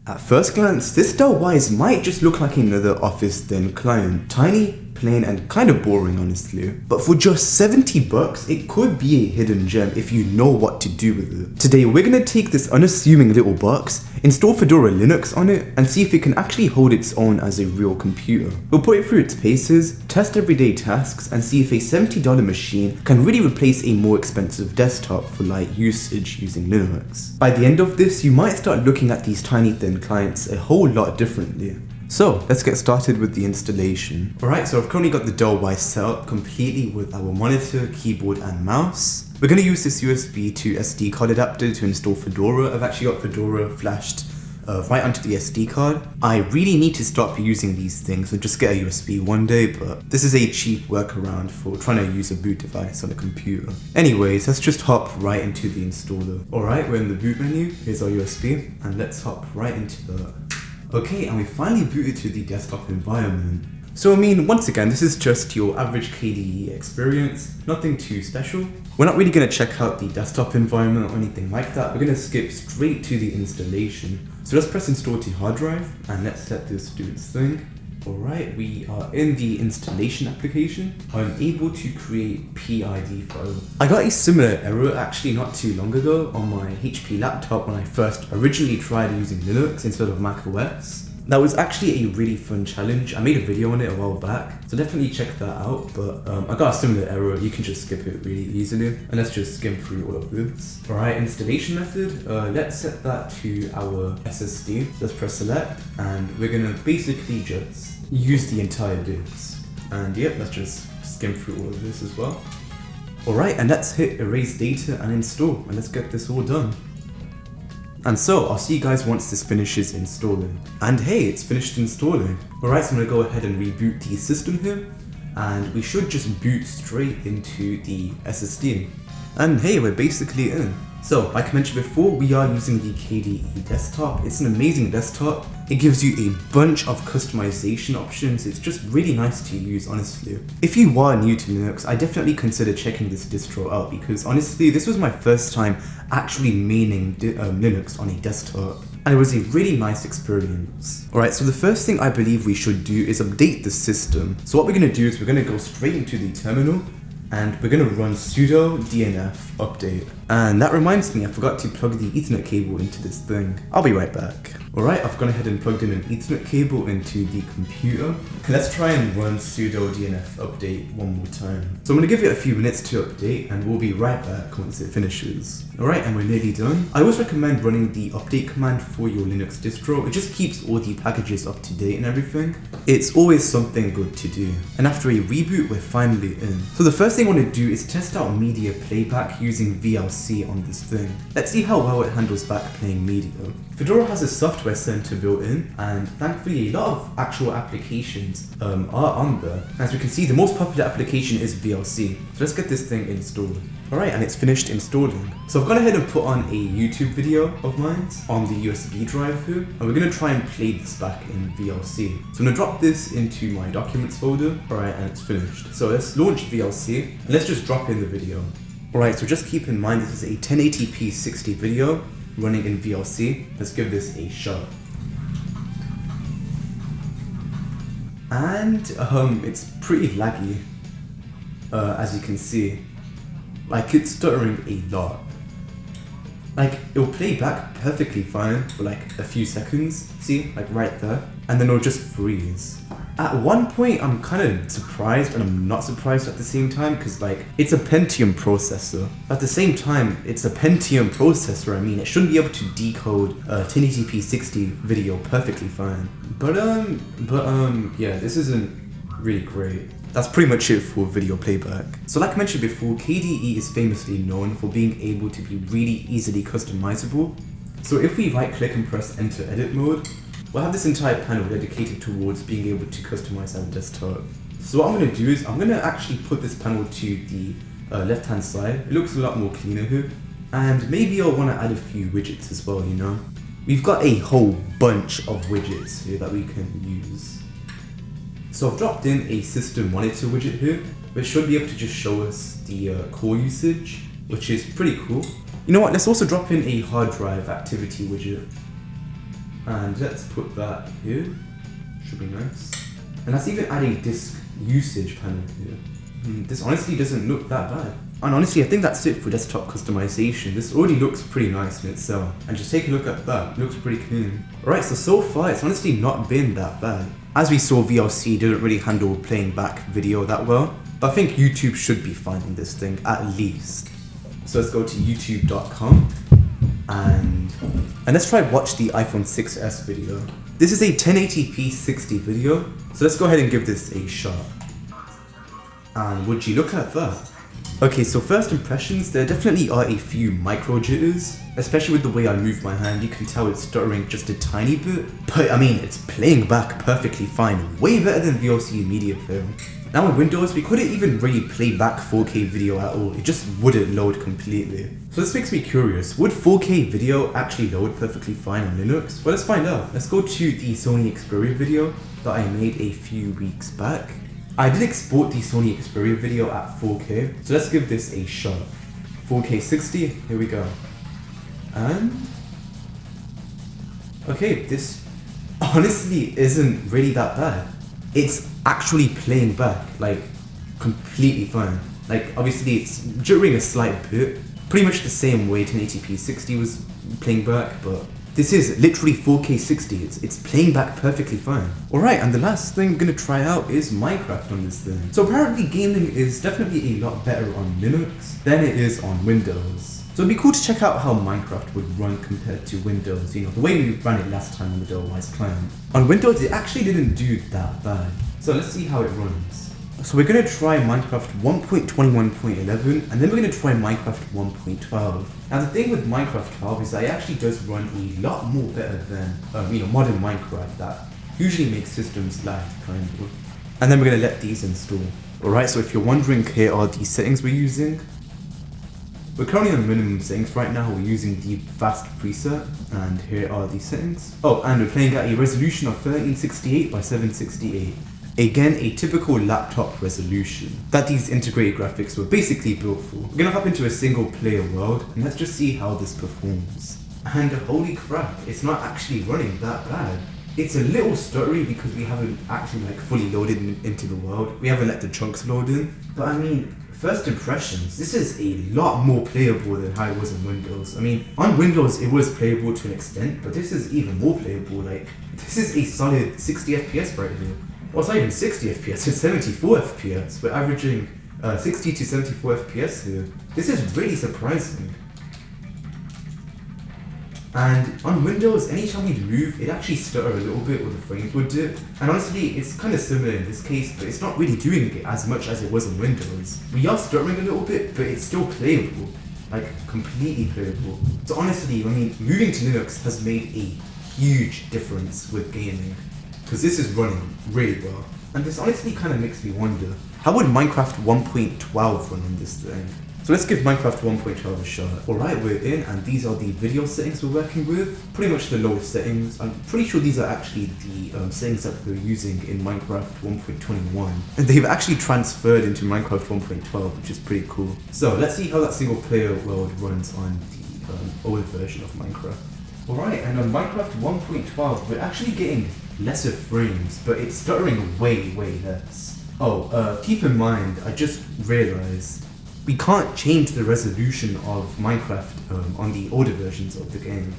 At first glance, this Dell Wyse might just look like another office thin client. Tiny, plain and kind of boring honestly. But for just $70, it could be a hidden gem if you know what to do with it. Today we're gonna take this unassuming little box, install Fedora Linux on it, and see if it can actually hold its own as a real computer. We'll put it through its paces, test everyday tasks, and see if a $70 machine can really replace a more expensive desktop for light usage using Linux. By the end of this, you might start looking at these tiny thin clients a whole lot differently. So let's get started with the installation. Alright, so I've currently got the Dell Wyse set up completely with our monitor, keyboard and mouse. We're going to use this USB to SD card adapter to install Fedora. I've actually got Fedora flashed right onto the SD card. I really need to stop using these things and just get a USB one day, but this is a cheap workaround for trying to use a boot device on a computer. Anyways, let's just hop right into the installer. Alright, we're in the boot menu, here's our USB, and let's hop right into that. Okay, and we finally booted to the desktop environment. So I mean, once again, this is just your average KDE experience, nothing too special. We're not really going to check out the desktop environment or anything like that. We're going to skip straight to the installation. So let's press install to hard drive and let's let this do its thing. Alright, we are in the installation application. I'm able to create PID file. I got a similar error actually not too long ago on my HP laptop when I first originally tried using Linux instead of Mac OS. That was actually a really fun challenge. I made a video on it a while back, so definitely check that out, but I got a similar error. You can just skip it really easily, and let's just skim through all of this. Alright, installation method, let's set that to our SSD. Let's press select, and we're gonna basically just use the entire disk. And yep, let's just skim through all of this as well. Alright, and let's hit erase data and install, and let's get this all done. And so, I'll see you guys once this finishes installing. And hey, it's finished installing. Alright, so I'm gonna go ahead and reboot the system here, and we should just boot straight into the SSD. And hey, we're basically in. So, like I mentioned before, we are using the KDE desktop. It's an amazing desktop. It gives you a bunch of customization options. It's just really nice to use, honestly. If you are new to Linux, I definitely consider checking this distro out because honestly, this was my first time actually maining Linux on a desktop. And it was a really nice experience. Alright, so the first thing I believe we should do is update the system. So what we're going to do is we're going to go straight into the terminal and we're going to run sudo dnf update. And that reminds me, I forgot to plug the Ethernet cable into this thing. I'll be right back. Alright, I've gone ahead and plugged in an Ethernet cable into the computer. Let's try and run sudo dnf update one more time. So I'm going to give it a few minutes to update and we'll be right back once it finishes. Alright, and we're nearly done. I always recommend running the update command for your Linux distro. It just keeps all the packages up to date and everything. It's always something good to do. And after a reboot, we're finally in. So the first thing I want to do is test out media playback using VLC on this thing. Let's see how well it handles back playing media. Fedora has a software center built in, and thankfully a lot of actual applications are on there. As we can see, the most popular application is VLC. So let's get this thing installed. Alright, and it's finished installing. So I've gone ahead and put on a YouTube video of mine on the USB drive here, and we're going to try and play this back in VLC. So I'm going to drop this into my documents folder. Alright, and it's finished. So let's launch VLC, and let's just drop in the video. Alright, so just keep in mind this is a 1080p 60 video running in VLC. Let's give this a shot. And it's pretty laggy, as you can see. Like, it's stuttering a lot. Like, it'll play back perfectly fine for like a few seconds, see, like right there, and then it'll just freeze. At one point, I'm kind of surprised and I'm not surprised at the same time because like, it's a Pentium processor. At the same time, it's a Pentium processor, I mean, it shouldn't be able to decode 1080p 60 video perfectly fine. But yeah, this isn't really great. That's pretty much it for video playback. So like I mentioned before, KDE is famously known for being able to be really easily customizable. So if we right click and press enter edit mode, we'll have this entire panel dedicated towards being able to customize our desktop. So what I'm going to do is I'm going to actually put this panel to the left hand side. It looks a lot more cleaner here. And maybe I'll want to add a few widgets as well, you know. We've got a whole bunch of widgets here that we can use. So I've dropped in a system monitor widget here, which should be able to just show us the core usage, which is pretty cool. You know what, let's also drop in a hard drive activity widget. And let's put that here. Should be nice. And let's even add a disk usage panel here. This honestly doesn't look that bad. And honestly, I think that's it for desktop customization. This already looks pretty nice in itself. And just take a look at that, it looks pretty clean. Alright, so far it's honestly not been that bad. As we saw, VLC didn't really handle playing back video that well. But I think YouTube should be finding this thing, at least. So let's go to youtube.com and let's try watch the iPhone 6s video. This is a 1080p 60 video, so let's go ahead and give this a shot. And would you look at that? Okay, so first impressions, there definitely are a few micro jitters, especially with the way I move my hand. You can tell it's stuttering just a tiny bit, but I mean, it's playing back perfectly fine, way better than VLC Media Player. Now with Windows, we couldn't even really play back 4K video at all, it just wouldn't load completely. So this makes me curious, would 4K video actually load perfectly fine on Linux? Well, let's find out. Let's go to the Sony Xperia video that I made a few weeks back. I did export the Sony Xperia video at 4K, so let's give this a shot. 4K 60, here we go. And okay, this honestly isn't really that bad. It's actually playing back, like, completely fine. Like, obviously it's jittering a slight bit, pretty much the same way 1080p 60 was playing back, but this is literally 4K 60, it's playing back perfectly fine. Alright, and the last thing I'm gonna try out is Minecraft on this thing. So apparently gaming is definitely a lot better on Linux than it is on Windows. So it'd be cool to check out how Minecraft would run compared to Windows, you know, the way we ran it last time on the Dell Wyse Client. On Windows, it actually didn't do that bad. So let's see how it runs. So we're gonna try Minecraft 1.21.11, and then we're gonna try Minecraft 1.12. Now the thing with Minecraft 12 is that it actually does run a lot more better than, modern Minecraft that usually makes systems lag, kind of. And then we're gonna let these install. Alright, so if you're wondering, here are the settings we're using. We're currently on minimum settings right now, we're using the fast preset, and here are the settings. Oh, and we're playing at a resolution of 1368 by 768. Again, a typical laptop resolution that these integrated graphics were basically built for. We're gonna hop into a single player world, and let's just see how this performs. And holy crap, it's not actually running that bad. It's a little stuttery because we haven't actually fully loaded into the world. We haven't let the chunks load in. But I mean, first impressions, this is a lot more playable than how it was in Windows. I mean, on Windows it was playable to an extent, but this is even more playable. Like, this is a solid 60 FPS right here. Well, it's not even 60 FPS, it's 74 FPS. We're averaging 60 to 74 FPS here. This is really surprising. And on Windows, anytime we move, it actually stutter a little bit, or the frames would dip. And honestly, it's kind of similar in this case, but it's not really doing it as much as it was in Windows. We are stuttering a little bit, but it's still playable. Like, completely playable. So honestly, I mean, moving to Linux has made a huge difference with gaming, because this is running really well. And this honestly kind of makes me wonder, how would Minecraft 1.12 run on this thing? So let's give Minecraft 1.12 a shot. Alright, we're in, and these are the video settings we're working with. Pretty much the lowest settings. I'm pretty sure these are actually the settings that we're using in Minecraft 1.21. And they've actually transferred into Minecraft 1.12, which is pretty cool. So let's see how that single player world runs on the older version of Minecraft. Alright, and on Minecraft 1.12, we're actually getting lesser frames, but it's stuttering way less. Oh, keep in mind, I just realized we can't change the resolution of Minecraft on the older versions of the game.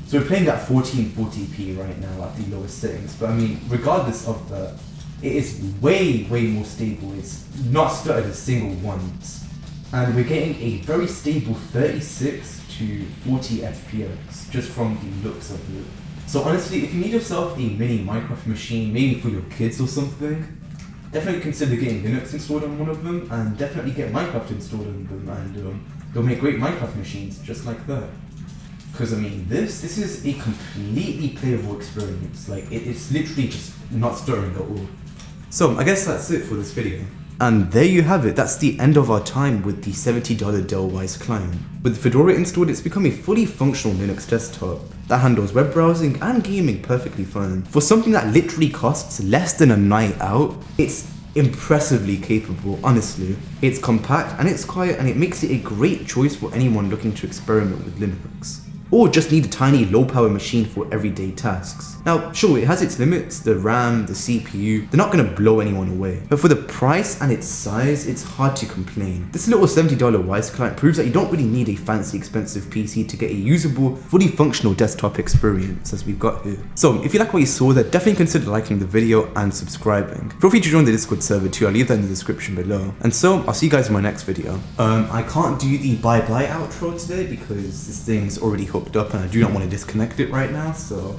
So we're playing at 1440p right now at the lowest settings, but I mean, regardless of that, it is way more stable. It's not stuttered a single once. And we're getting a very stable 36 to 40 FPS just from the looks of it. So honestly, if you need yourself a mini Minecraft machine, maybe for your kids or something, definitely consider getting Linux installed on one of them, and definitely get Minecraft installed on them, and they'll make great Minecraft machines just like that. Because I mean, this is a completely playable experience. Like, it's literally just not stuttering at all. So I guess that's it for this video. And there you have it, that's the end of our time with the $70 Dell Wyse Client. With Fedora installed, it's become a fully functional Linux desktop that handles web browsing and gaming perfectly fine. For something that literally costs less than a night out, it's impressively capable, honestly. It's compact and it's quiet, and it makes it a great choice for anyone looking to experiment with Linux. or just need a tiny low power machine for everyday tasks. Now sure, it has its limits, the RAM, the CPU, they're not going to blow anyone away, but for the price and its size, it's hard to complain. This little $70 Wyse Client proves that you don't really need a fancy expensive PC to get a usable, fully functional desktop experience as we've got here. So if you like what you saw there, definitely consider liking the video and subscribing. Feel free to join the Discord server too, I'll leave that in the description below. And so I'll see you guys in my next video. I can't do the bye bye outro today because this thing's already hooked up and I do not want to disconnect it right now, so